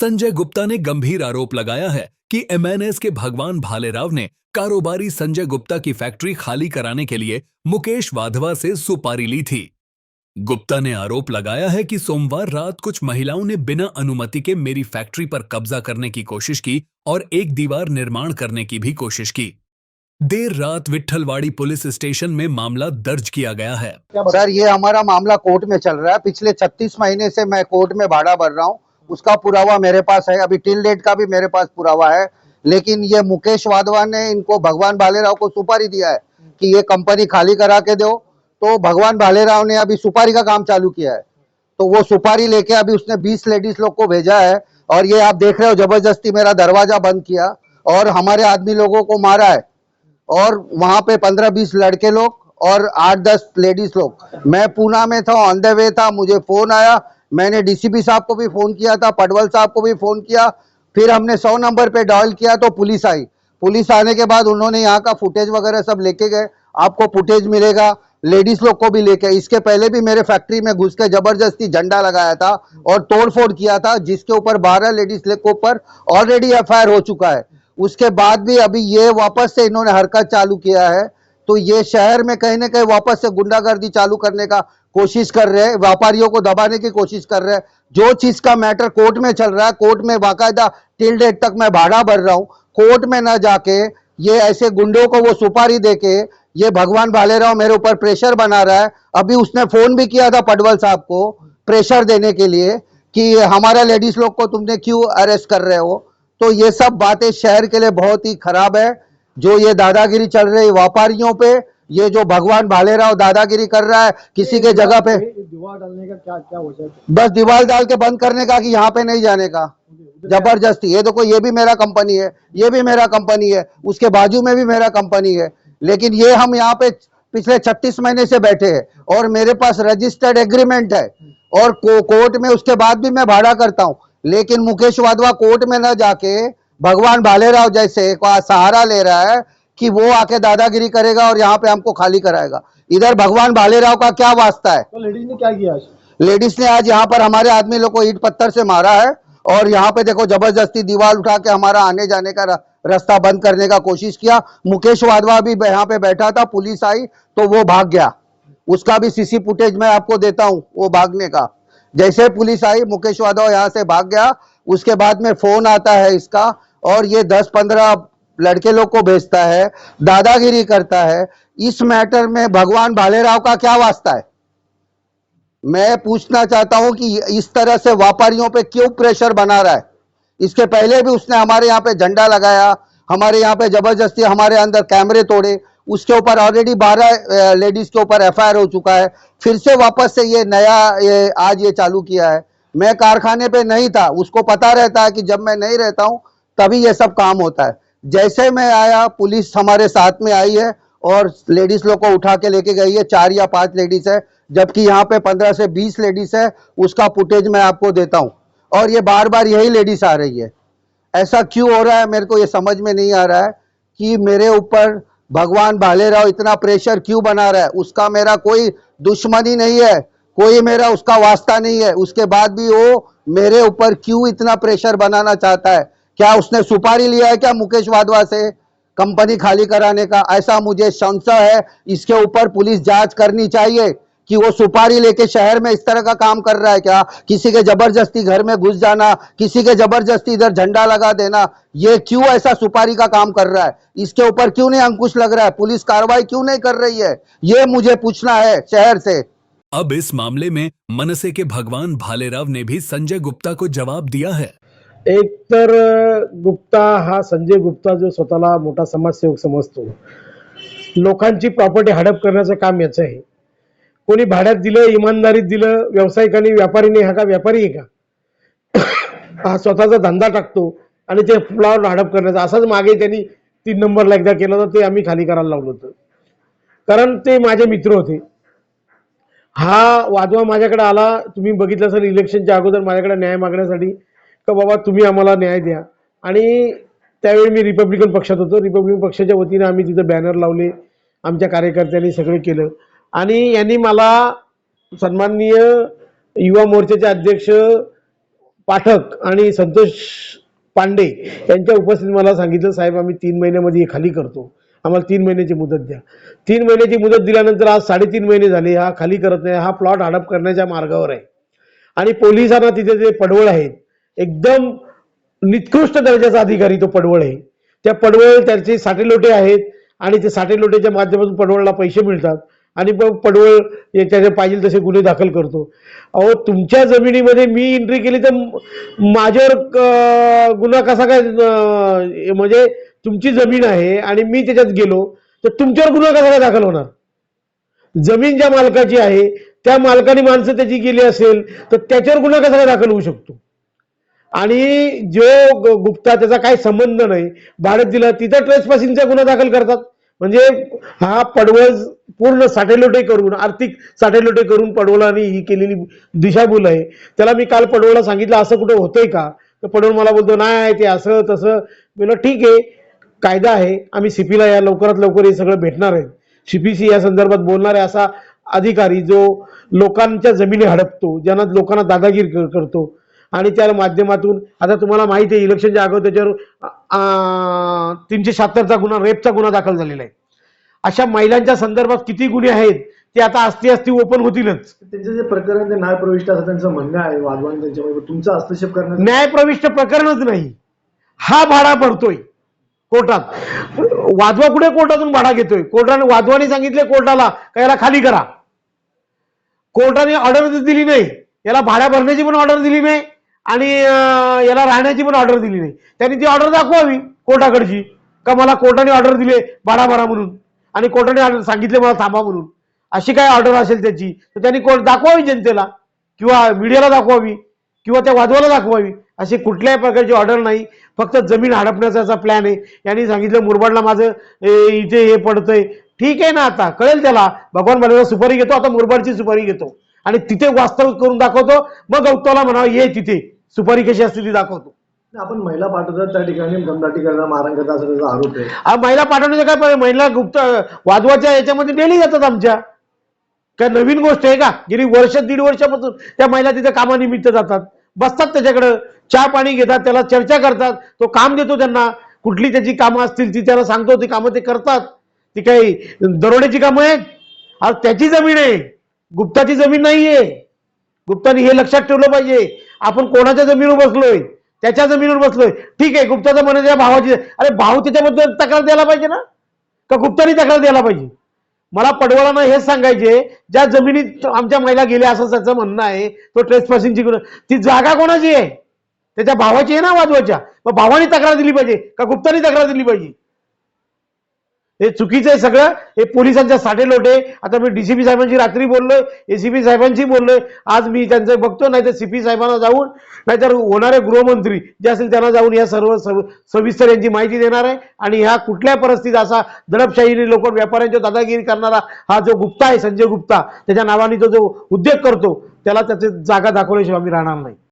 संजय गुप्ता ने गंभीर आरोप लगाया है कि एमएनएस के भगवान भालेराव ने कारोबारी संजय गुप्ता की फैक्ट्री खाली कराने के लिए मुकेश वाधवा से सुपारी ली थी। गुप्ता ने आरोप लगाया है कि सोमवार रात कुछ महिलाओं ने बिना अनुमति के मेरी फैक्ट्री पर कब्जा करने की कोशिश की और एक दीवार निर्माण करने की भी कोशिश की। देर रात विट्ठलवाड़ी पुलिस स्टेशन में मामला दर्ज किया गया है। सर, ये हमारा मामला कोर्ट में चल रहा है। पिछले 36 महीने से मैं कोर्ट में भाड़ा भर रहा हूँ, उसका पुरावा मेरे पास है। अभी टिल डेट का भी मेरे पास पुरावा है। लेकिन ये मुकेश वाधवा ने इनको भगवान भालेराव को सुपारी दिया है कि ये कंपनी खाली करा के दो, तो भगवान भालेराव ने अभी सुपारी का काम चालू किया है। तो वो सुपारी लेके अभी उसने 20 लेडीज लोग को भेजा है और ये आप देख रहे हो, जबरदस्ती मेरा दरवाजा बंद किया और हमारे आदमी लोगों को मारा है। और वहां पे 15-20 लड़के लोग और 8-10 लेडीज लोग। मैं पूना में था, ऑन द वे था, मुझे फोन आया। मैंने डीसीपी साहब को भी फोन किया था, पटवल साहब को भी फोन किया। फिर हमने 100 नंबर पे डायल किया तो पुलिस आई। पुलिस आने के बाद उन्होंने यहाँ का फुटेज वगैरह सब लेके गए। आपको फुटेज मिलेगा, लेडीज लोग को भी लेके। इसके पहले भी मेरे फैक्ट्री में घुस के जबरदस्ती झंडा लगाया था और तोड़फोड़ किया था, जिसके ऊपर 12 लेडीज के ऊपर ऑलरेडी एफआईआर हो चुका है। उसके बाद भी अभी ये वापस से इन्होंने हरकत चालू किया है। तो ये शहर में कहीं ना कहीं वापस से गुंडागर्दी चालू करने का कोशिश कर रहे हैं, व्यापारियों को दबाने की कोशिश कर रहे हैं। जो चीज का मैटर कोर्ट में चल रहा है, कोर्ट में बाकायदा टिल डेट तक मैं भाड़ा भर रहा हूं, कोर्ट में ना जाके ये ऐसे गुंडों को वो सुपारी देके ये भगवान भालेराव मेरे ऊपर प्रेशर बना रहा है। अभी उसने फोन भी किया था पटवल साहब को प्रेशर देने के लिए कि हमारा लेडीज लोग को तुमने क्यों अरेस्ट कर रहे हो। तो ये सब बातें शहर के लिए बहुत ही खराब है। जो ये दादागिरी चल रही है व्यापारियों पे, ये जो भगवान भालेराव दादागिरी कर रहा है किसी के जगह पे, दीवार डालने का क्या हो जाए? बस दीवार डाल के बंद करने का कि यहाँ पे नहीं जाने का, जबरदस्ती। ये देखो, ये भी मेरा कंपनी है, ये भी मेरा कंपनी है, उसके बाजू में भी मेरा कंपनी है। लेकिन ये हम यहाँ पे पिछले 36 महीने से बैठे हैं और मेरे पास रजिस्टर्ड एग्रीमेंट है और कोर्ट में उसके बाद भी मैं भाड़ा करता हूँ। लेकिन मुकेश वाधवा कोर्ट में न जाके भगवान भालेराव जैसे का सहारा ले रहा है कि वो आके दादागिरी करेगा और यहाँ पे हमको खाली कराएगा। इधर भगवान भालेराव का क्या वास्ता है? तो लेडीज ने क्या किया? लेडीज ने आज यहाँ पर हमारे आदमी लोग को ईंट पत्थर से मारा है और यहाँ पे देखो जबरदस्ती दीवार उठा के हमारा आने जाने का रास्ता बंद करने का कोशिश किया। मुकेश वाधवा भी यहाँ पे बैठा था, पुलिस आई तो वो भाग गया। उसका भी सीसी फुटेज मैं आपको देता हूँ वो भागने का। जैसे पुलिस आई, मुकेश वाधवा यहाँ से भाग गया। उसके बाद में फोन आता है इसका और ये 10-15 लड़के लोग को भेजता है, दादागिरी करता है। इस मैटर में भगवान भालेराव का क्या वास्ता है? मैं पूछना चाहता हूं कि इस तरह से व्यापारियों पे क्यों प्रेशर बना रहा है? इसके पहले भी उसने हमारे यहाँ पे झंडा लगाया, हमारे यहाँ पे जबरदस्ती हमारे अंदर कैमरे तोड़े। उसके ऊपर ऑलरेडी 12 लेडीज के ऊपर एफआईआर हो चुका है। फिर से वापस से ये नया आज ये चालू किया है। मैं कारखाने पे नहीं था, उसको पता रहता है कि जब मैं नहीं रहता हूं तभी ये सब काम होता है। जैसे मैं आया, पुलिस हमारे साथ में आई है और लेडीज लोग को उठा के लेके गई है। 4 या 5 लेडीज है, जबकि यहाँ पे 15 से 20 लेडीज है। उसका फुटेज मैं आपको देता हूँ और ये बार बार यही लेडीज आ रही है। ऐसा क्यों हो रहा है मेरे को ये समझ में नहीं आ रहा है कि मेरे ऊपर भगवान भालेराव इतना प्रेशर क्यों बना रहा है। उसका मेरा कोई दुश्मनी नहीं है, कोई मेरा उसका वास्ता नहीं है। उसके बाद भी वो मेरे ऊपर क्यों इतना प्रेशर बनाना चाहता है? क्या उसने सुपारी लिया है क्या मुकेश वाधवा से कंपनी खाली कराने का? ऐसा मुझे संशय है। इसके ऊपर पुलिस जांच करनी चाहिए कि वो सुपारी लेके शहर में इस तरह का काम कर रहा है क्या? किसी के जबरदस्ती घर में घुस जाना, किसी के जबरदस्ती इधर झंडा लगा देना, ये क्यों ऐसा सुपारी का काम कर रहा है? इसके ऊपर क्यों नहीं अंकुश लग रहा है? पुलिस कार्रवाई क्यों नहीं कर रही है? ये मुझे पूछना है शहर से। अब इस मामले में मनसे के भगवान भालेराव ने भी संजय गुप्ता को जवाब दिया है। एक तर गुप्ता हा संजय गुप्ता जो स्वतःला मोठा समाजसेवक समजतो, लोकांची प्रॉपर्टी हडप करण्याचं काम याचं आहे। कोणी भाड्यात दिलं, इमानदारीत दिलं, व्यावसायिकांनी, व्यापारीने, हा का व्यापारी आहे का? हा स्वतःचा धंदा टाकतो आणि ते प्लॉट हडप करण्याचा। असाच मागे त्यांनी 3 नंबरला एकदा केलं होतं, ते आम्ही खाली करायला लावलं होतं, कारण ते माझे मित्र होते। हा वादवा माझ्याकडे आला, तुम्ही बघितलं असेल इलेक्शनच्या अगोदर माझ्याकडे न्याय मागण्यासाठी, का बाबा तुम्ही आम्हाला न्याय द्या। आणि त्यावेळी मी रिपब्लिकन पक्षात होतो। रिपब्लिकन पक्षाच्या वतीने आम्ही तिथे बॅनर लावले, आमच्या कार्यकर्त्यांनी सगळे केलं आणि यांनी मला सन्माननीय युवा मोर्चाचे अध्यक्ष पाठक आणि संतोष पांडे यांच्या उपस्थितीत मला सांगितलं, साहेब आम्ही 3 महिन्यामध्ये हे खाली करतो, आम्हाला 3 महिन्याची मुदत द्या. 3 महिन्याची मुदत दिल्यानंतर आज 3.5 महिने झाले, हा खाली करत नाही, हा प्लॉट हडप करण्याच्या मार्गावर आहे. आणि पोलिसांना तिथे जे पडवळ आहेत, एकदम निकृष्ट दर्जाचा अधिकारी तो पडवळ आहे. त्या पडवळ त्याचे साठेलोटे आहेत आणि ते साठेलोटेच्या माध्यमातून पडवळला पैसे मिळतात आणि मग पडवळ त्याचे पाहिजे तसे गुन्हे दाखल करतो. अहो, तुमच्या जमिनीमध्ये मी एंट्री केली तर माझ्यावर गुन्हा कसा काय, म्हणजे तुमची जमीन आहे आणि मी त्याच्यात गेलो तर तुमच्यावर गुन्हा कसा काय दाखल होणार? जमीन ज्या मालकाची आहे त्या मालकाने माणसं त्याची गेली असेल तर त्याच्यावर गुन्हा कसा काय दाखल होऊ शकतो? आणि जो गुप्ता त्याचा काही संबंध नाही, भाड्यात दिला, तिथं ट्रेसपासिंगचा गुन्हा दाखल करतात. म्हणजे हा पडवळ पूर्ण साठेलोटे करून, आर्थिक साठेलोटे करून पडवळाने ही केलेली दिशाभूल आहे. त्याला मी काल पडवळला सांगितलं असं कुठं होतंय का, तर पडवळ मला बोलतो नाही ते असं तसं. मी ठीक आहे, कायदा आहे, आम्ही सीपीला या लवकरात लवकर हे सगळं भेटणार आहे. सीपीसी या संदर्भात बोलणार आहे असा अधिकारी जो लोकांच्या जमिनी हडपतो, ज्यांना लोकांना दादागिरी करतो आणि त्या माध्यमातून, आता तुम्हाला माहिती आहे इलेक्शनच्या अगोदर त्याच्यावर 376चा गुन्हा, रेपचा गुन्हा दाखल झालेला आहे. अशा महिलांच्या संदर्भात किती गुन्हे आहेत ते आता असती ओपन होतीलच. त्यांचं जे प्रकरण ते न्यायप्रविष्ट असं त्यांचं म्हणणं आहे, वादवान त्यांच्यामध्ये तुमचा हस्तक्षेप करण्याचं न्यायप्रविष्ट प्रकरणच नाही, हा भाडा पडतोय कोर्टात. वादवा कुठे कोर्टातून भाडा घेतोय? कोर्टाने, वादवाने सांगितले कोर्टाला का याला खाली करा. कोर्टाने ऑर्डर दिली नाही, याला भाड्या भरण्याची पण ऑर्डर दिली नाही आणि याला राहण्याची पण ऑर्डर दिली नाही. त्यांनी ती ऑर्डर दाखवावी कोर्टाकडची, का मला कोर्टाने ऑर्डर दिले भाडा भरा म्हणून आणि कोर्टाने सांगितले मला थांबा म्हणून. अशी काय ऑर्डर असेल त्याची तर त्यांनी कोर्ट दाखवावी जनतेला किंवा मीडियाला दाखवावी किंवा त्या वादवाला दाखवावी. अशी कुठल्याही प्रकारची ऑर्डर नाही, फक्त जमीन हडपण्याचा प्लॅन आहे. यांनी सांगितलं मुरबाडला माझं इथे हे पडतंय, ठीक आहे ना, आता कळेल त्याला. भगवान बालेला सुपारी घेतो, आता मुरबाडची सुपारी घेतो आणि तिथे वास्तव करून दाखवतो, मग गौतमला म्हणावं ये तिथे सुपारी कशी असते ती दाखवतो. आपण महिला पाठवतात त्या ठिकाणी दमदाटी करणार, मारण करतात असा त्याचा आरोप आहे. महिला पाठवण्याचं काय, महिला गुप्त वादवाच्या याच्यामध्ये डेली जातात आमच्या. काय नवीन गोष्ट आहे का? गेली वर्ष 1.5 वर्षापासून त्या महिला तिथे कामानिमित्त जातात, बसतात त्याच्याकडं, चहा पाणी घेतात, त्याला चर्चा करतात, तो काम देतो त्यांना. कुठली त्याची कामं असतील ती त्याला सांगतो, ती कामं ते करतात. ती काही दरोड्याची कामं आहेत? आज त्याची जमीन आहे, गुप्ताची जमीन नाहीये. गुप्तानी हे लक्षात ठेवलं पाहिजे. आपण कोणाच्या जमिनीवर बसलोय? त्याच्या जमिनीवर बसलोय. ठीक आहे, गुप्ताचं म्हणे त्या भावाची, अरे भाऊ त्याच्याबद्दल तक्रार द्यायला पाहिजे ना, का गुप्तानी तक्रार द्यायला पाहिजे? मला पडवळांना हेच सांगायचे, ज्या जमिनीत आमच्या महिला गेल्या असं त्याचं म्हणणं आहे, तो ट्रेसपासिंगची ती जागा कोणाची आहे? त्याच्या भावाची आहे ना, वादवाच्या. मग भावानी तक्रार दिली पाहिजे का गुप्तानी तक्रार दिली पाहिजे? हे चुकीचं आहे सगळं. हे पोलिसांच्या साठेलोटे. आता मी डीसीपी साहेबांशी रात्री बोललोय, एसीपी साहेबांशी बोललोय, आज मी त्यांचं बघतो, नाही तर सीपी साहेबांना जाऊन, नाहीतर होणारे गृहमंत्री जे असेल त्यांना जाऊन या सर्व सविस्तर यांची माहिती देणार आहे. आणि ह्या कुठल्या परिस्थितीत असा दडपशाहीने लोक व्यापाऱ्यांच्या दादागिरी करणारा हा जो गुप्ता आहे, संजय गुप्ता, त्याच्या नावाने तो जो उद्योग करतो, त्याला त्याची जागा दाखवल्याशिवाय आम्ही राहणार नाही.